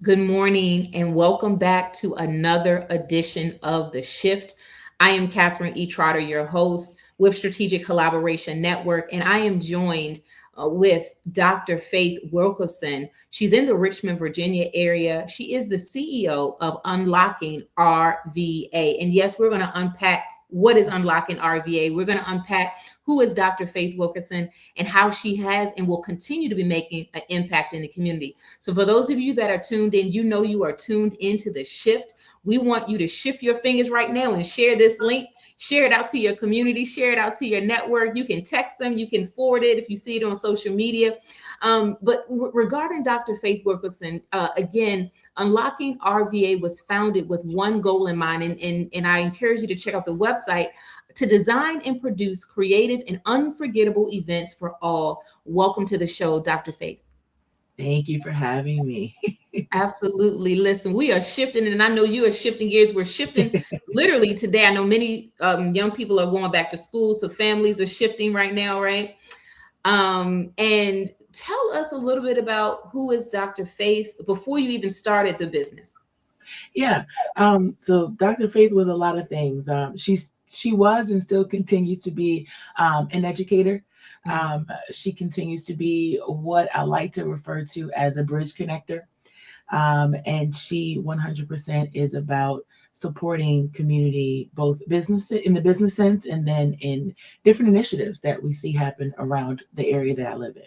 Good morning and welcome back to another edition of The Shift. I am Catherine E. Trotter, your host with Strategic Collaboration Network, and I am joined with Dr. Faith Wilkerson. She's in the Richmond, Virginia area. She is the CEO of Unlocking RVA. And yes, we're going to unpack what is Unlocking RVA. We're going to unpack who is Dr. Faith Wilkerson and how she has and will continue to be making an impact in the community. So for those of you that are tuned in, you know you are tuned into the shift. We want you to shift your fingers right now and share this link. Share it out to your community, share it out to your network. You can text them, you can forward it if you see it on social media. But regarding Dr. Faith Wilkerson, again, Unlocking RVA was founded with one goal in mind, and I encourage you to check out the website to design and produce creative and unforgettable events for all. Welcome to the show, Dr. Faith. Thank you for having me. Absolutely. Listen, we are shifting, and I know you are shifting gears. We're shifting literally today. I know many young people are going back to school, so families are shifting right now, right? And tell us a little bit about who is Dr. Faith before you even started the business. Yeah. So Dr. Faith was a lot of things. She was and still continues to be an educator. Mm, She continues to be what I like to refer to as a bridge connector. And she 100% is about supporting community, both business in the business sense and then in different initiatives that we see happen around the area that I live in.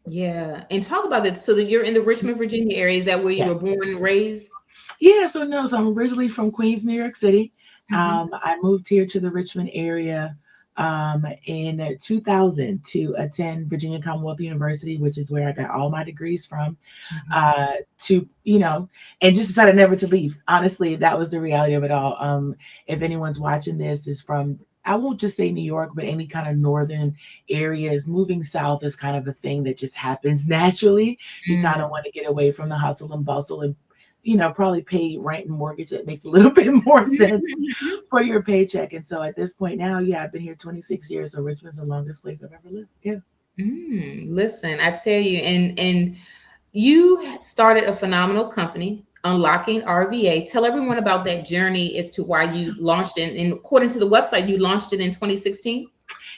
yeah, and talk about that. So that you're in the Richmond, Virginia area. Is that where you were Yes. born and raised? Yeah, so no, so I'm originally from Queens, New York City. Hmm. I moved here to the Richmond area in 2000 to attend Virginia Commonwealth University, which is where I got all my degrees from. To and just decided never to leave. Honestly, that was the reality of it all. If anyone's watching this is from, I won't just say New York, but any kind of northern areas, moving south is kind of a thing that just happens naturally. You kind of Mm. want to get away from the hustle and bustle and probably pay rent and mortgage. It makes a little bit more sense for your paycheck. And so at this point now, yeah, I've been here 26 years. So Richmond's the longest place I've ever lived. Yeah. Listen, I tell you, and you started a phenomenal company, Unlocking RVA. Tell everyone about that journey as to why you launched it. And according to the website, you launched it in 2016.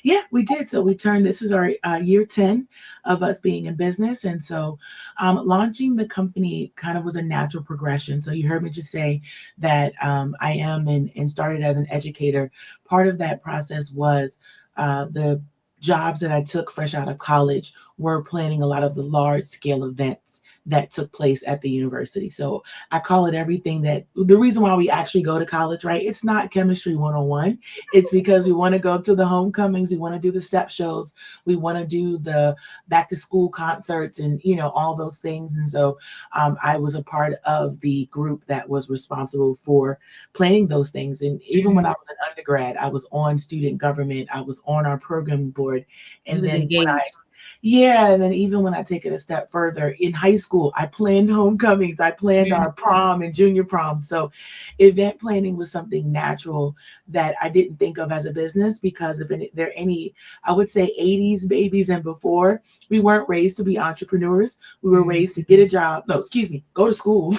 Yeah, we did. So we turned, this is our year 10 of us being in business. And so launching the company kind of was a natural progression. So you heard me just say that I am and started as an educator. Part of that process was the jobs that I took fresh out of college were planning a lot of the large scale events that took place at the university. So I call it everything that the reason why we actually go to college, right? It's not chemistry 101. It's because we want to go to the homecomings, we want to do the step shows, we want to do the back to school concerts and all those things. And so I was a part of the group that was responsible for planning those things. And even when I Mhm. was an undergrad, I was on student government, I was on our program board. You And was then engaged. yeah, and then even when I take it a step further, in high school, I planned homecomings, I planned our prom and junior prom. So event planning was something natural that I didn't think of as a business because if there are any, I would say 80s babies and before, we weren't raised to be entrepreneurs. We were Mhm. raised to get a job. No, excuse me, go to school,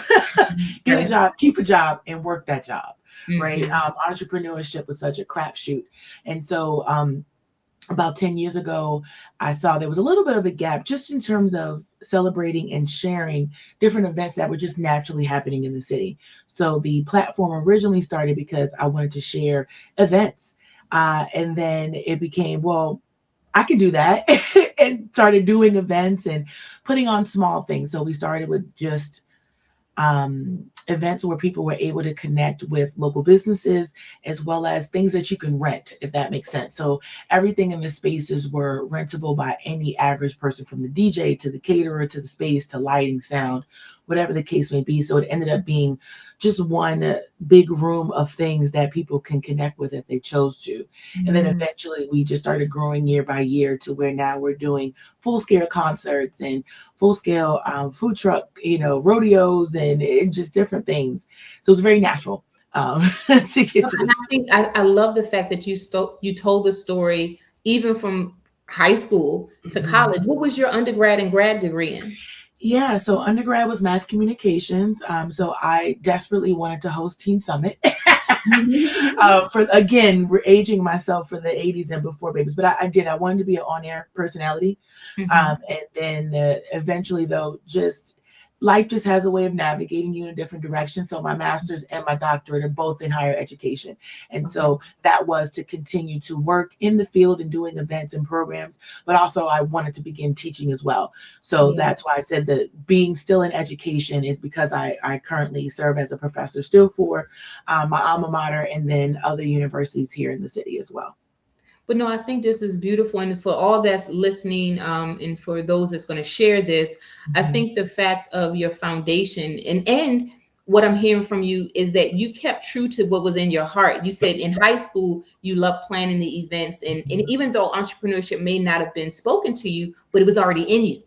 get a Right. job, keep a job, and work that job. Right. Hmm. Entrepreneurship was such a crapshoot. And so about 10 years ago, I saw there was a little bit of a gap just in terms of celebrating and sharing different events that were just naturally happening in the city. So the platform originally started because I wanted to share events. And then it became, well, I can do that and started doing events and putting on small things. So we started with just events where people were able to connect with local businesses as well as things that you can rent, if that makes sense. So everything in the spaces were rentable by any average person, from the DJ to the caterer to the space to lighting, sound, whatever the case may be. So it ended up being just one big room of things that people can connect with if they chose to. And then Mm. eventually we just started growing year by year to where now we're doing full scale concerts and full scale food truck, rodeos and just different things. So it's very natural to get And to I this. think I love the fact that you told the story even from high school to Mhm. college. What was your undergrad and grad degree in? Yeah, so undergrad was mass communications. So I desperately wanted to host Teen Summit. For again, we're aging myself for the 80s and before babies, but I did. I wanted to be an on-air personality. Mhm. And then eventually, though, just life just has a way of navigating you in a different direction. So my master's and my doctorate are both in higher education. And Okay. so that was to continue to work in the field and doing events and programs, but also I wanted to begin teaching as well. So Yeah. that's why I said that being still in education is because I currently serve as a professor still for my alma mater and then other universities here in the city as well. But no, I think this is beautiful. And for all that's listening, and for those that's going to share this, I Mhm. think the fact of your foundation and what I'm hearing from you is that you kept true to what was in your heart. You said in high school you loved planning the events, and even though entrepreneurship may not have been spoken to you, but it was already in you.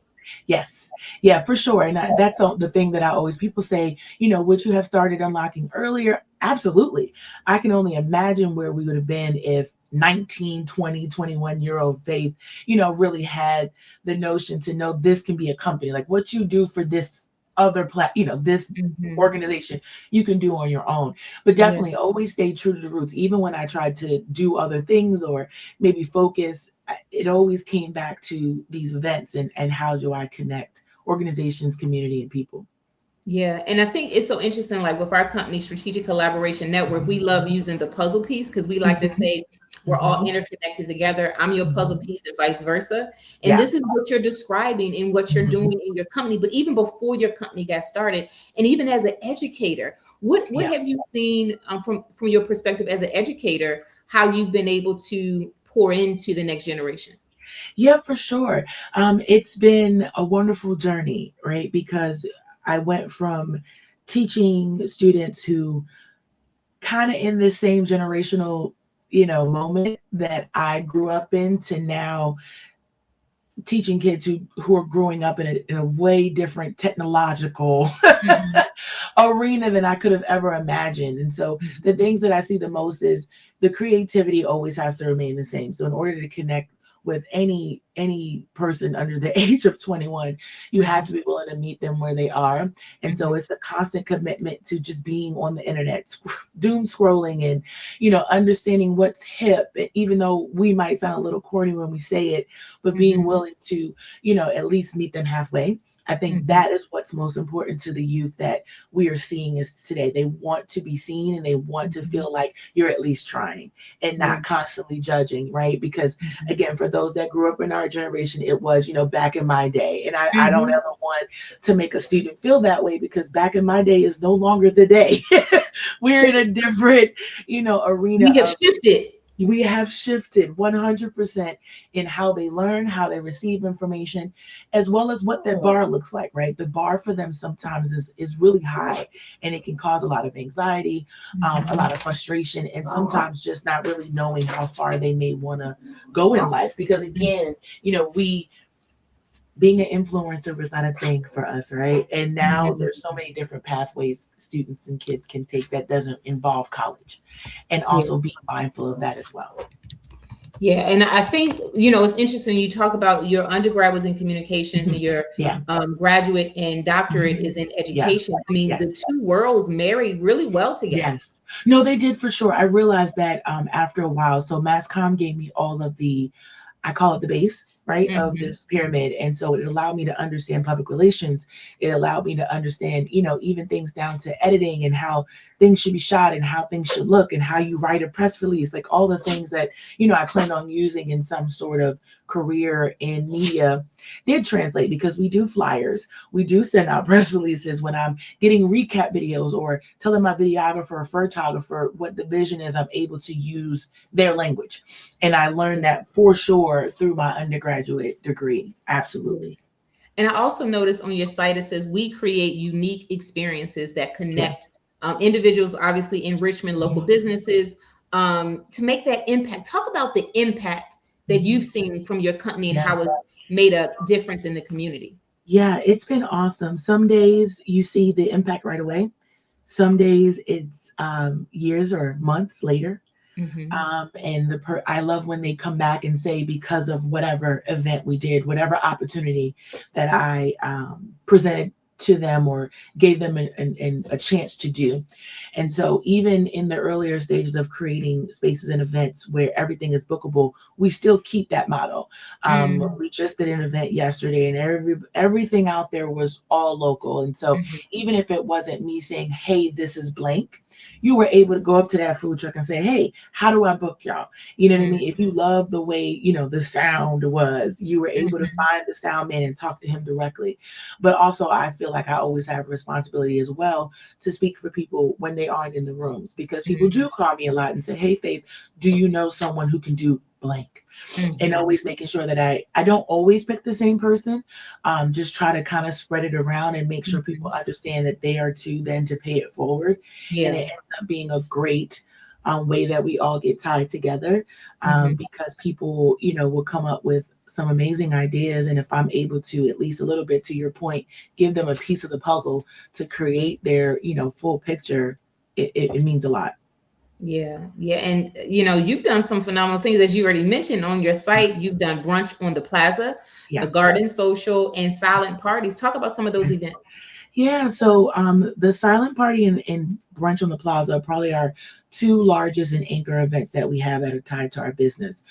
Yes. Yeah, for sure. And that's the thing that I always, people say, would you have started unlocking earlier? Absolutely. I can only imagine where we would have been if 19, 20, 21-year-old Faith, really had the notion to know this can be a company. Like what you do for this this Hmm. organization, you can do on your own. But Yeah. definitely always stay true to the roots. Even when I tried to do other things or maybe focus, it always came back to these events and how do I connect organizations, community, and people. Yeah, and I think it's so interesting. Like with our company, Strategic Collaboration Network, we love using the puzzle piece because we like to Mhm, say we're all mhm, interconnected together. I'm your puzzle mhm. piece and vice versa. And Yeah. this is what you're describing in what you're Mhm. doing in your company. But even before your company got started, and even as an educator, what Yeah. have you seen, from your perspective as an educator, how you've been able to pour into the next generation? Yeah, for sure. It's been a wonderful journey, right? Because I went from teaching students who kind of in the same generational, moment that I grew up in to now teaching kids who are growing up in a way different technological Mhm. arena than I could have ever imagined. And so the things that I see the most is the creativity always has to remain the same. So in order to connect with any person under the age of 21, you have Mhm. to be willing to meet them where they are. And so Mhm. it's a constant commitment to just being on the internet, doom scrolling and, understanding what's hip, even though we might sound a little corny when we say it, but being Mhm. willing to, at least meet them halfway. I think Mhm. that is what's most important to the youth that we are seeing is today. They want to be seen and they want to Mhm. feel like you're at least trying and Yeah. not constantly judging, right? Because Mhm. again, for those that grew up in our generation, it was, back in my day. And I don't Mhm. ever want to make a student feel that way because back in my day is no longer the day. We're in a different, arena We have of shifted. we have shifted 100% in how they learn, how they receive information, as well as what that bar looks like, right? The bar for them sometimes is really high and it can cause a lot of anxiety, a Mhm. lot of frustration, and sometimes just not really knowing how far they may want to go in life. Because again, we being an influencer was not a thing for us, right? And now Mhm. there's so many different pathways students and kids can take that doesn't involve college, and Yeah. also being mindful of that as well. Yeah. And I think, it's interesting. You talk about your undergrad was in communications and Mhm. your Yeah. graduate and doctorate Mhm. is in Yeah. education. I mean, the Yes. two worlds marry really well together. Yes. No, they did for sure. I realized that after a while. So Mass Comm gave me all of the, I call it the base, right, of Mhm. this pyramid. And so it allowed me to understand public relations. It allowed me to understand, even things down to editing and how things should be shot and how things should look and how you write a press release, like all the things that, I plan on using in some sort of career in media did translate because we do flyers. We do send out press releases when I'm getting recap videos or telling my videographer or photographer what the vision is. I'm able to use their language. And I learned that for sure through my undergraduate degree. Yeah. Absolutely. And I also noticed on your site it says we create unique experiences that Yeah. connect individuals, obviously in Richmond, local Mhm. businesses, to make that impact. Talk about the impact that Mhm. you've seen from your company and Yeah. how it's made a difference in the community. Yeah, it's been awesome. Some days you see the impact right away. Some days it's years or months later. Mm-hmm. And I love when they come back and say, because of whatever event we did, whatever opportunity that I presented to them or gave them a chance to do. And so even in the earlier stages of creating spaces and events where everything is bookable, we still keep that model. Mm-hmm. We just did an event yesterday and everything out there was all local. And so even if it wasn't me saying, hey, this is blank, you were able to go up to that food truck and say, hey, how do I book y'all? You know what I mean? If you love the way, the sound was, you were able to Mm-hmm. find the sound man and talk to him directly. But also, I feel like I always have a responsibility as well to speak for people when they aren't in the rooms, because people Mm-hmm. do call me a lot and say, hey, Faith, do you know someone who can do blank? And Mm-hmm. always making sure that I don't always pick the same person. Just try to kind of spread it around and make sure people Mm-hmm. understand that they are to then to pay it forward. And it Yeah. ends up being a great way that we all get tied together, Mm-hmm. because people, will come up with some amazing ideas. And if I'm able to, at least a little bit to your point, give them a piece of the puzzle to create their, full picture, it means a lot. Yeah, yeah, and you've done some phenomenal things as you already mentioned on your site. You've done brunch on the plaza, the Yeah. garden social, and silent parties. Talk about some of those events. Yeah, so the silent party and brunch on the plaza are probably our two largest and anchor events that we have that are tied to our business.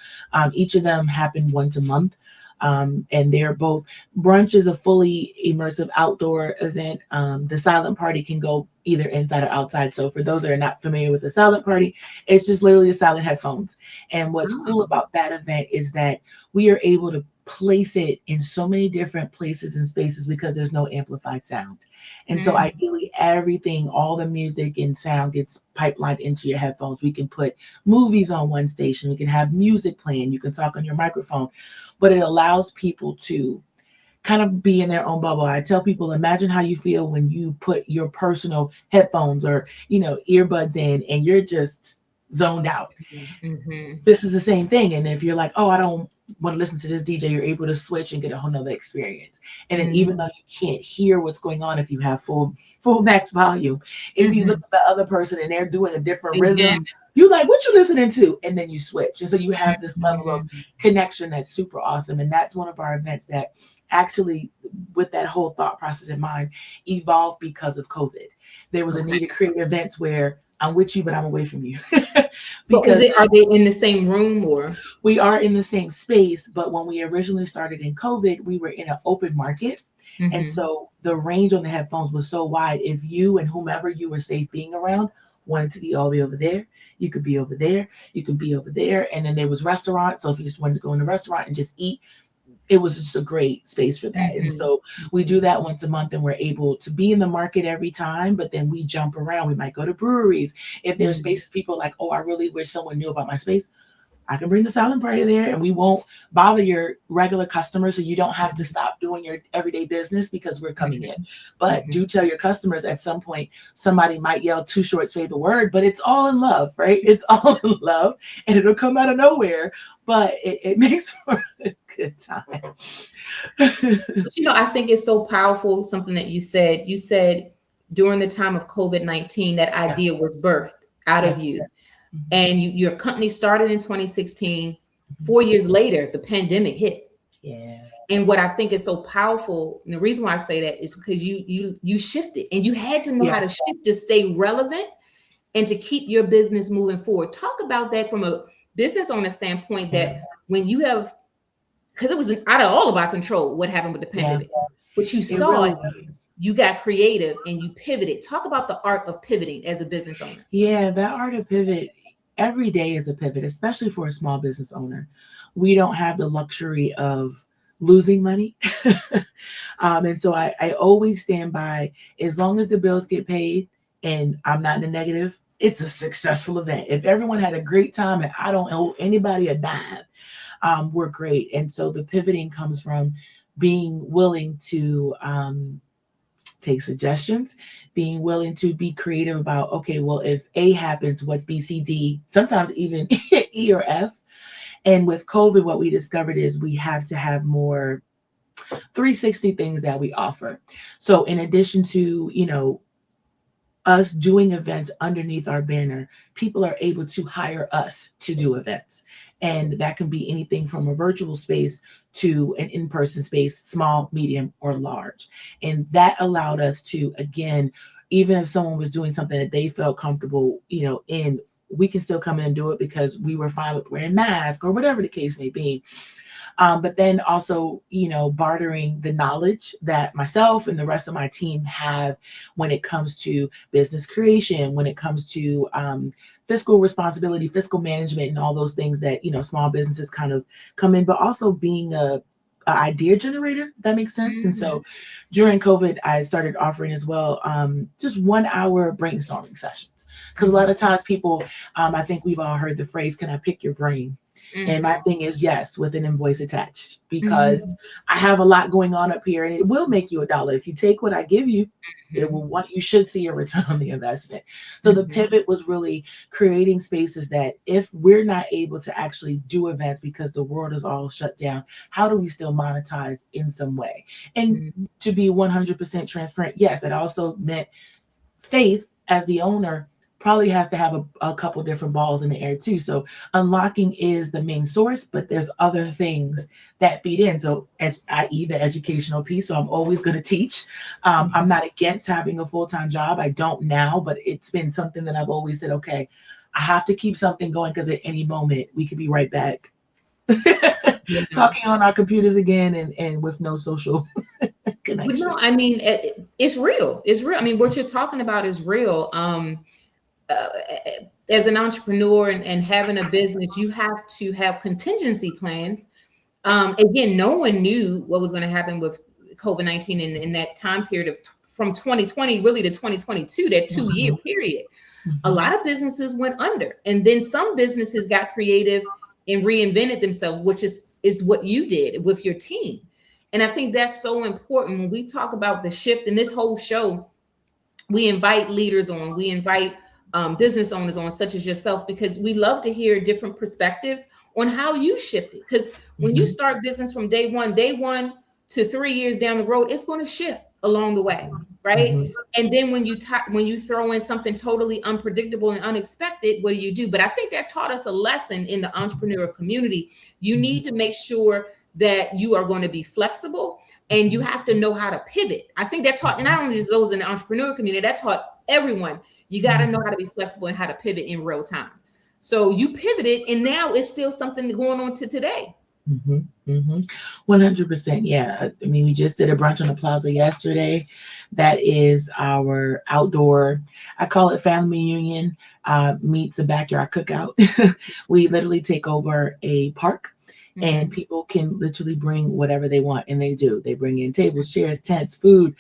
Each of them happen once a month. And they're both, brunch is a fully immersive outdoor event. The silent party can go either inside or outside. So for those that are not familiar with the silent party, it's just literally the silent headphones. And what's cool Oh. about that event is that we are able to place it in so many different places and spaces because there's no amplified sound. And so Mm, ideally everything, all the music and sound gets pipelined into your headphones. We can put movies on one station, we can have music playing, you can talk on your microphone, but it allows people to kind of be in their own bubble. I tell people, imagine how you feel when you put your personal headphones or, earbuds in and you're just zoned out. mm-hmm. This is the same thing. And if you're like, oh, I don't want to listen to this DJ, you're able to switch and get a whole nother experience. And then even Mm-hmm. though you can't hear what's going on if you have full max volume, if you look Mm-hmm. at the other person and they're doing a different Yeah. rhythm, you like, what you listening to? And then you switch. And so you have this level of Mhm. connection that's super awesome. And that's one of our events that actually, with that whole thought process in mind, evolved because of COVID. There was a Okay. need to create events where I'm with you, but I'm away from you. So Because are they in the same room or? we are in the same space, but when we originally started in COVID, we were in an open market. And Mm-hmm. so the range on the headphones was so wide. If you and whomever you were safe being around wanted to be all the way over there, you could be over there, you could be over there. And then there was restaurants. So if you just wanted to go in the restaurant and just eat, it was just a great space for that. And Mm-hmm. so we Mm-hmm. do that once a month and we're able to be in the market every time, but then we jump around. We might go to breweries. If there's Mm-hmm. spaces people are like, oh, I really wish someone knew about my space, I can bring the silent party there and we won't bother your regular customers. So you don't have to stop doing your everyday business because we're coming in. But Mm-hmm. do tell your customers at some point, somebody might yell Too Short's favorite word, but it's all in love, right? It's all in love and it'll come out of nowhere, but it makes for a good time. But I think it's so powerful, something that you said. You said during the time of COVID-19, that Yeah, idea was birthed out yeah. of you. Mhm, And your company started in 2016. mhm. 4 years later, the pandemic hit. Yeah, And what I think is so powerful, and the reason why I say that is because you shifted and you had to know how yeah, to shift to stay relevant and to keep your business moving forward. Talk about that from a business owner standpoint, yeah, that when you have, because it was out of all of our control what happened with the yeah. pandemic, but you It saw really it, was. you got creative and you pivoted. Talk about the art of pivoting as a business owner. Yeah, that art of pivot, every day is a pivot, especially for a small business owner. We don't have the luxury of losing money. And so I always stand by, as long as the bills get paid and I'm not in the negative, it's a successful event. If everyone had a great time and I don't owe anybody a dime, we're great. And so the pivoting comes from being willing to take suggestions, being willing to be creative about, okay, well, if A happens, what's B, C, D, sometimes even E or F. And with COVID, what we discovered is we have to have more 360 things that we offer. So in addition to, us doing events underneath our banner, people are able to hire us to do events. And that can be anything from a virtual space to an in-person space, small, medium, or large. And that allowed us to, again, even if someone was doing something that they felt comfortable, in, we can still come in and do it because we were fine with wearing masks or whatever the case may be. But then also, bartering the knowledge that myself and the rest of my team have when it comes to business creation, when it comes to fiscal responsibility, fiscal management, and all those things that, small businesses kind of come in, but also being a idea generator. That makes sense. And so during COVID, I started offering as well just 1 hour brainstorming sessions. Because a lot of times people, I think we've all heard the phrase, can I pick your brain? And my thing is yes, with an invoice attached, because I have a lot going on up here, and it will make you $1. If you take what I give you, it will you should see a return on the investment. So the pivot was really creating spaces that if we're not able to actually do events because the world is all shut down, how do we still monetize in some way? And to be 100% transparent, yes, it also meant Faith as the owner probably has to have a couple different balls in the air too. So unlocking is the main source, but there's other things that feed in. So i.e. the educational piece. So I'm always going to teach. I'm not against having a full-time job. I don't now, but it's been something that I've always said, okay, I have to keep something going because at any moment we could be right back talking on our computers again and with no social connection. But no, I mean, it's real. It's real. I mean, what you're talking about is real. As an entrepreneur and having a business, you have to have contingency plans. Again, no one knew what was going to happen with COVID-19 in that time period of from 2020 really to 2022, that 2-year period. A lot of businesses went under, and then some businesses got creative and reinvented themselves, which is what you did with your team. And I think that's so important when we talk about the shift in this whole show. We invite leaders on, we invite business owners on, such as yourself, because we love to hear different perspectives on how you shifted. Because when you start business from day one to 3 years down the road, it's going to shift along the way, right? And then when you throw in something totally unpredictable and unexpected, what do? But I think that taught us a lesson in the entrepreneurial community. You need to make sure that you are going to be flexible, and you have to know how to pivot. I think that taught not only just those in the entrepreneur community, that taught everyone. You got to know how to be flexible and how to pivot in real time. So you pivoted, and now it's still something going on to today. 100%. Yeah. I mean, we just did a brunch on the plaza yesterday. That is our outdoor, I call it family reunion, meets a backyard cookout. We literally take over a park. And people can literally bring whatever they want, and they do. They bring in tables, chairs, tents, food,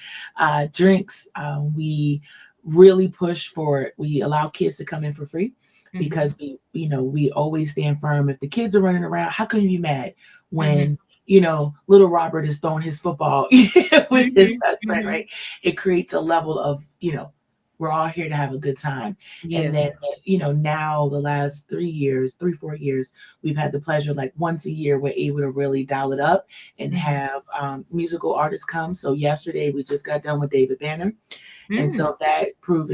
drinks. We really push for it. We allow kids to come in for free because we always stand firm. If the kids are running around, how can you be mad when little Robert is throwing his football with his best friend, right? It creates a level of we're all here to have a good time. And then, now the last 4 years, we've had the pleasure, like once a year, we're able to really dial it up and have musical artists come. So yesterday we just got done with David Banner. And so that proved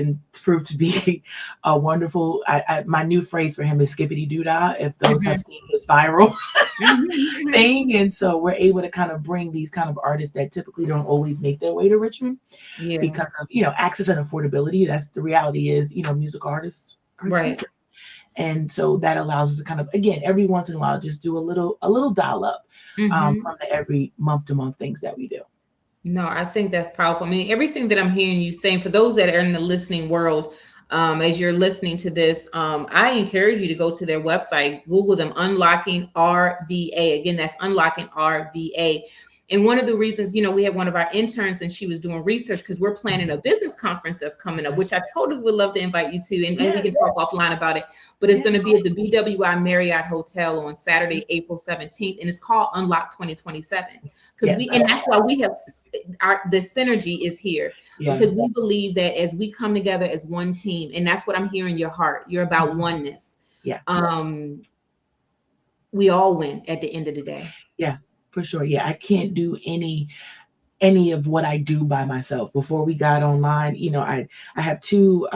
to be a wonderful, my new phrase for him is skippity doo-dah, if those have seen his viral thing. And so we're able to kind of bring these kind of artists that typically don't always make their way to Richmond because of, access and affordability. That's the reality is, music artists are expensive. And so that allows us to kind of, again, every once in a while, just do a little dial up from the every month to month things that we do. No, I think that's powerful. I mean, everything that I'm hearing you saying, for those that are in the listening world, as you're listening to this, I encourage you to go to their website, Google them, Unlocking RVA. Again, that's Unlocking RVA. And one of the reasons, we had one of our interns and she was doing research because we're planning a business conference that's coming up, which I totally would love to invite you to. And we can talk offline about it. But it's going to be at the BWI Marriott Hotel on Saturday, April 17th. And it's called Unlock 2027. And that's why we have the synergy is here. Because we believe that as we come together as one team, and that's what I'm hearing in your heart, you're about oneness. We all win at the end of the day. Yeah. For sure. Yeah, I can't do any any of what I do by myself. Before we got online, I have two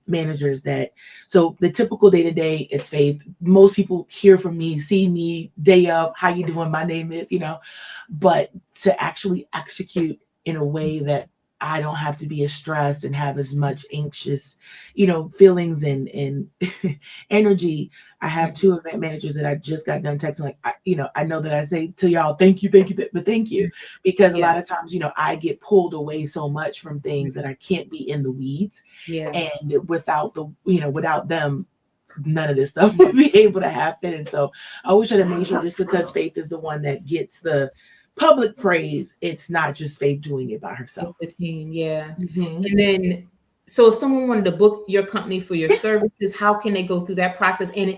managers that, so the typical day to day, it's Faith. Most people hear from me, see me day of, how you doing? My name is, but to actually execute in a way that I don't have to be as stressed and have as much anxious, feelings and energy. I have two event managers that I just got done texting. Like, I know that I say to y'all, thank you, but thank you, because a Yeah. lot of times, I get pulled away so much from things that I can't be in the weeds, Yeah. and without them, none of this stuff would be able to happen. And so I wish I'd have made sure, just because Faith is the one that gets the public praise, it's not just Faith doing it by It's herself. the team. Yeah. Hmm. And then, so if someone wanted to book your company for your services, how can they go through that process? And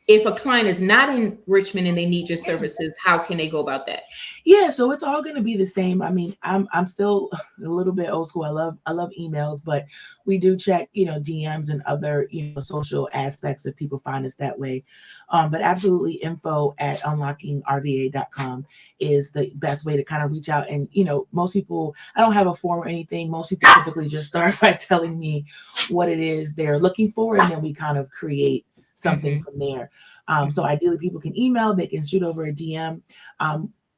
if a client is not in Richmond and they need your services, how can they go about that? Yeah, so it's all going to be the same. I mean, I'm still a little bit old school. I love emails, but we do check, DMs and other, social aspects if people find us that way. But absolutely, info@unlockingrva.com is the best way to kind of reach out. And most people, I don't have a form or anything. Most people typically just start by telling me what it is they're looking for, and then we kind of create something Hmm. from there. So ideally, people can email, they can shoot over a DM.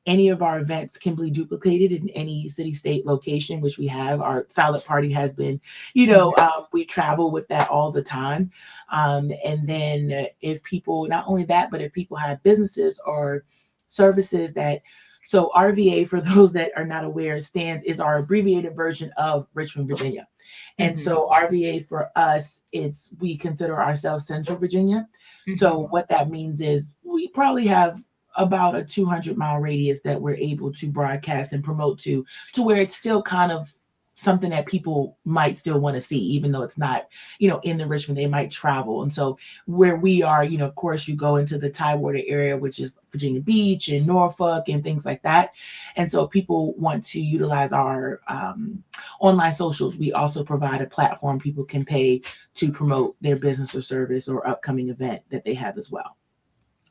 Any of our events can be duplicated in any city, state, location, which we have. Our silent party has been, we travel with that all the time. And then if people, not only that, but if people have businesses or services that, so RVA, for those that are not aware, is our abbreviated version of Richmond, Virginia. And Hmm. so RVA for us, we consider ourselves Central Virginia. So Hmm. what that means is we probably have about a 200-mile radius that we're able to broadcast and promote to where it's still kind of something that people might still want to see, even though it's not, in the Richmond, they might travel. And so where we are, of course, you go into the Tidewater area, which is Virginia Beach and Norfolk and things like that. And so if people want to utilize our online socials, we also provide a platform people can pay to promote their business or service or upcoming event that they have as well.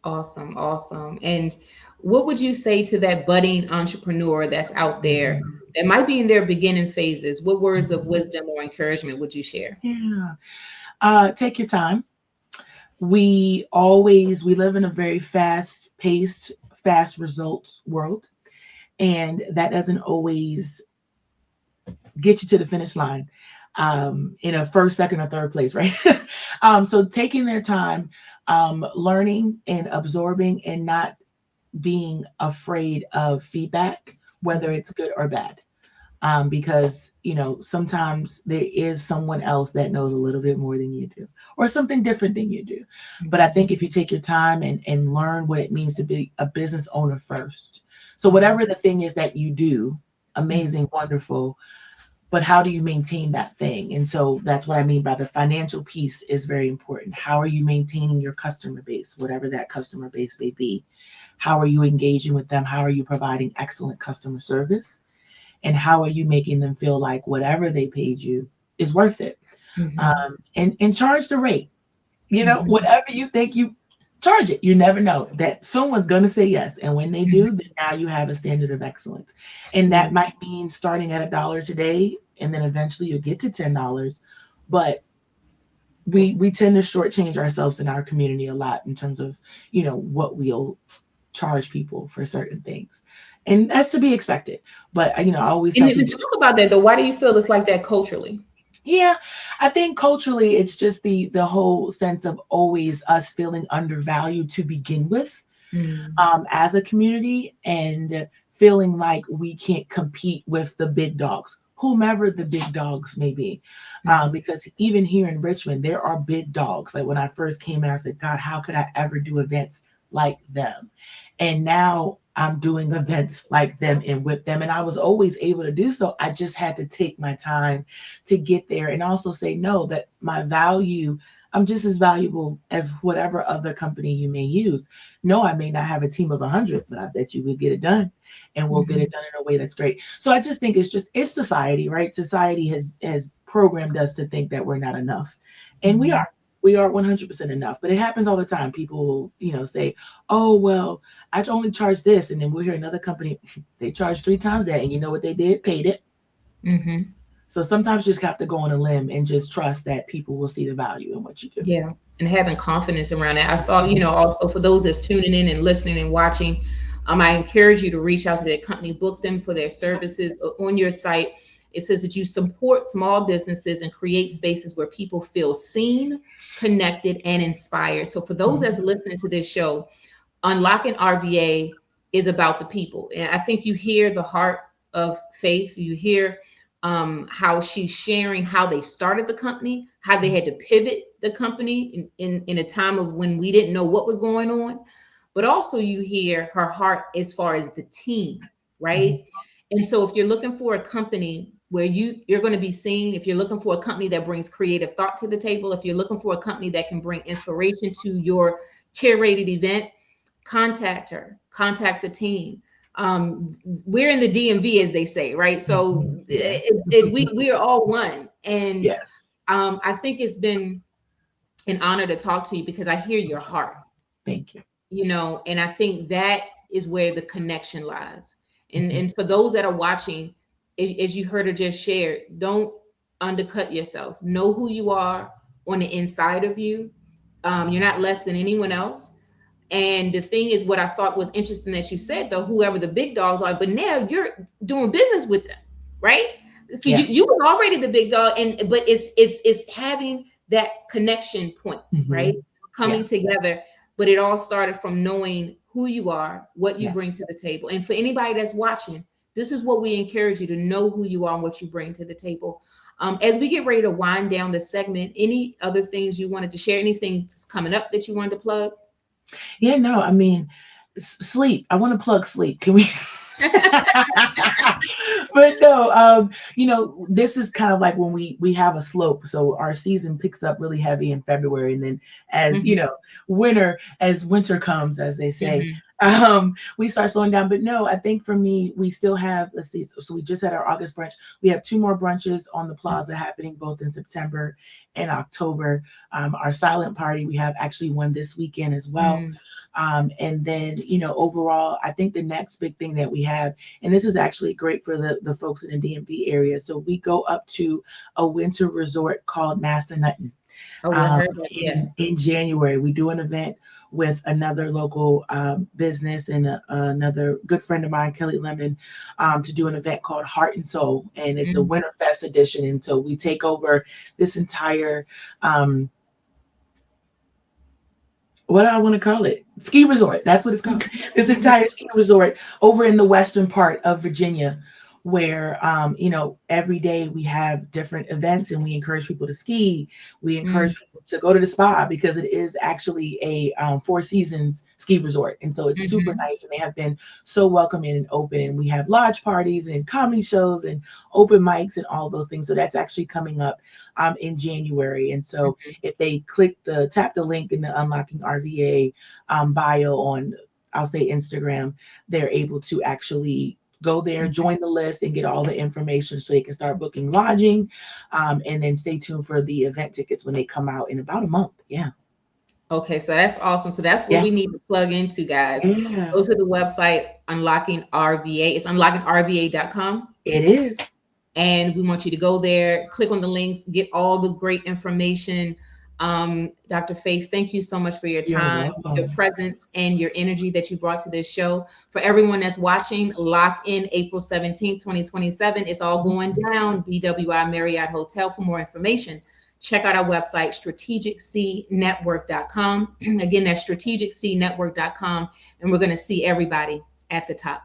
Awesome, awesome. And what would you say to that budding entrepreneur that's out there that might be in their beginning phases? What words of wisdom or encouragement would you share? Yeah. Take your time. We live in a very fast paced, fast results world, and that doesn't always get you to the finish line in a first, second, or third place, right? So taking their time, learning and absorbing, and not being afraid of feedback, whether it's good or bad. Because sometimes there is someone else that knows a little bit more than you do, or something different than you do. But I Mhm. think if you take your time and learn what it means to be a business owner first, so Mhm. whatever the thing is that you do, Mhm. amazing, wonderful, but how do you maintain that thing? And so that's what I mean by the financial piece is very important. How are you maintaining your customer base, whatever that customer base may be? How are you engaging with them? How are you providing excellent customer service? And how are you making them feel like whatever they paid you is worth it? Mhm. And charge the rate. Mhm. Whatever you think, you charge it. You never know that someone's going to say yes. And when they Mhm. do, then now you have a standard of excellence. And Yeah. that might mean starting at $1 today, and then eventually you'll get to $10. But we tend to shortchange ourselves in our community a lot in terms of, what we'll charge people for certain things. And that's to be expected. But, I always And tell then people, talk about that though. Why do you feel it's like that culturally? yeah, I think culturally it's just the whole sense of always us feeling undervalued to begin with, Mm. as a community, and feeling like we can't compete with the big dogs, whomever the big dogs may be. Mhm. Because even here in Richmond, there are big dogs. Like when I first came out, I said, God, how could I ever do events like them? And now I'm doing events like them and with them. And I was always able to do so. I just had to take my time to get there and also say, no, that my value, I'm just as valuable as whatever other company you may use. No, I may not have a team of 100, but I bet you we'll get it done, and we'll get Mhm. it done in a way that's great. So I just think it's society, right? Society has programmed us to think that we're not enough, and we Mhm. are. we are 100% enough, but it happens all the time. People will, say, oh, well, I only charge this. And then we'll hear another company, they charge 3 times that. And you know what they did? Paid it. Mm-hmm. So sometimes you just have to go on a limb and just trust that people will see the value in what you do. Yeah. And having confidence around it. I saw, also for those that's tuning in and listening and watching, I encourage you to reach out to their company, book them for their services on your site. It says that you support small businesses and create spaces where people feel seen, connected, and inspired. So for those that's listening to this show, Unlocking RVA is about the people. And I think you hear the heart of Faith. You hear how she's sharing how they started the company, how they had to pivot the company in a time of when we didn't know what was going on. But also you hear her heart as far as the team, right? And so if you're looking for a company where you're going to be seen, if you're looking for a company that brings creative thought to the table, if you're looking for a company that can bring inspiration to your curated event, contact her, contact the team. We're in the DMV, as they say, right? So we are all one. And yes. I think it's been an honor to talk to you because I hear your heart. Thank you. And I think that is where the connection lies. And for those that are watching, as you heard her just share, don't undercut yourself. Know who you are on the inside of you. You're not less than anyone else. And the thing is, what I thought was interesting that you said, though, whoever the big dogs are, but now you're doing business with them, right? Because you were already the big dog, but it's having that connection point, right? Coming together. But it all started from knowing who you are, what you bring to the table. And for anybody that's watching, this is what we encourage you to know who you are and what you bring to the table. As we get ready to wind down the segment, any other things you wanted to share? Anything that's coming up that you wanted to plug? Yeah, no, I mean, sleep. I want to plug sleep. Can we? But no, this is kind of like when we have a slope. So our season picks up really heavy in February, and then as winter comes, as they say, we start slowing down. But no, I think for me, we still have, let's see, so we just had our August brunch. We have 2 more brunches on the plaza happening both in September and October. Our silent party, we have actually one this weekend as well. And then, overall, I think the next big thing that we have, and this is actually great for the folks in the DMV area. So we go up to a winter resort called Massanutten. In January. We do an event with another local business and another good friend of mine, Kelly Lemon, to do an event called Heart and Soul. And it's a Winterfest edition. And so we take over this entire what do I want to call it? Ski resort. That's what it's called. This entire ski resort over in the western part of Virginia, where, every day we have different events and we encourage people to ski. We encourage people to go to the spa because it is actually a 4 seasons ski resort. And so it's super nice. And they have been so welcoming and open. And we have lodge parties and comedy shows and open mics and all those things. So that's actually coming up in January. And so if they tap the link in the Unlocking RVA bio on, I'll say Instagram, they're able to actually go there, join the list, and get all the information so they can start booking lodging. And then stay tuned for the event tickets when they come out in about a month. Yeah. Okay, so that's awesome. So that's what we need to plug into, guys. Yeah. Go to the website, Unlocking RVA. It's unlockingrva.com. It is. And we want you to go there, click on the links, get all the great information. Dr. Faith, thank you so much for your time, your presence, and your energy that you brought to this show. For everyone that's watching, lock in April 17th, 2027. It's all going down, BWI Marriott Hotel. For more information, check out our website, strategiccnetwork.com. Again, that's strategiccnetwork.com. And we're going to see everybody at the top.